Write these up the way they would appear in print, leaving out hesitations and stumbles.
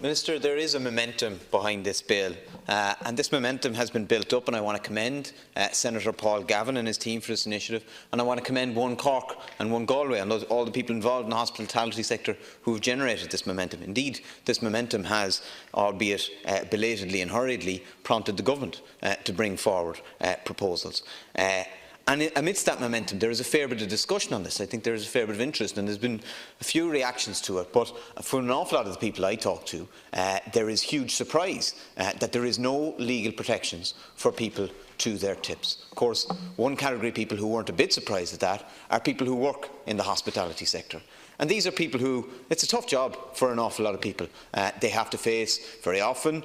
Minister, there is a momentum behind this bill, and this momentum has been built up, and I want to commend Senator Paul Gavin and his team for this initiative, and I want to commend One Cork and One Galway and all the people involved in the hospitality sector who have generated this momentum. Indeed, this momentum has, albeit belatedly and hurriedly, prompted the government to bring forward proposals. And amidst that momentum, there is a fair bit of discussion on this. I think there is a fair bit of interest, and there's been a few reactions to it. But for an awful lot of the people I talk to, there is huge surprise that there is no legal protections for people to their tips. Of course, one category of people who weren't a bit surprised at that are people who work in the hospitality sector. And these are people who, it's a tough job for an awful lot of people. They have to face, very often,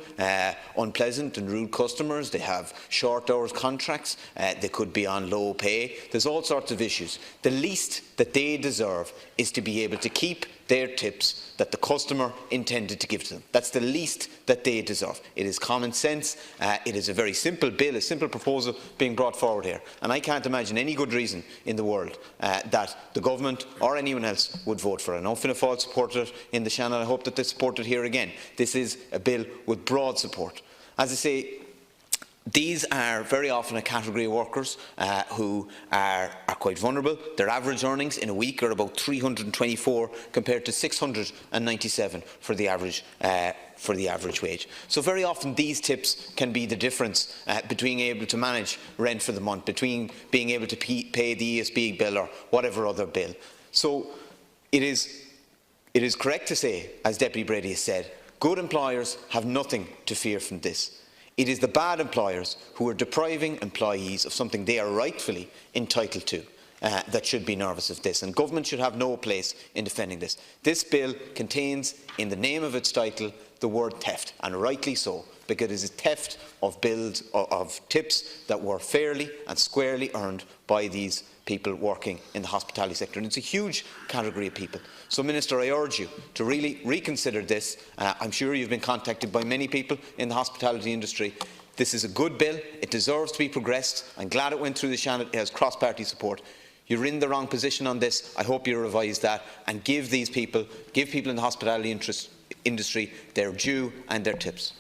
unpleasant and rude customers. They have short hours contracts. They could be on low pay. There's all sorts of issues. The least that they deserve is to be able to keep their tips that the customer intended to give to them. That's the least that they deserve. It is common sense. It is a very simple bill, a simple proposal being brought forward here. And I can't imagine any good reason in the world that the government or anyone else would vote for it. I know Fianna Fáil supported it in the Seanad. I hope that they support it here again. This is a bill with broad support. As I say, these are very often a category of workers who are quite vulnerable. Their average earnings in a week are about 324 compared to 697 for the average wage. So very often these tips can be the difference between being able to manage rent for the month, between being able to pay the ESB bill or whatever other bill. So it is correct to say, as Deputy Brady has said, good employers have nothing to fear from this. It is the bad employers who are depriving employees of something they are rightfully entitled to that should be nervous of this, and government should have no place in defending this. This bill contains, in the name of its title, the word theft, and rightly so, because it is a theft of bills, of tips that were fairly and squarely earned by these people working in the hospitality sector. And it's a huge category of people. So, Minister, I urge you to really reconsider this. I'm sure you've been contacted by many people in the hospitality industry. This is a good bill. It deserves to be progressed. I'm glad it went through the Seanad. It has cross-party support. You're in the wrong position on this. I hope you revise that and give people in the hospitality industry their due and their tips.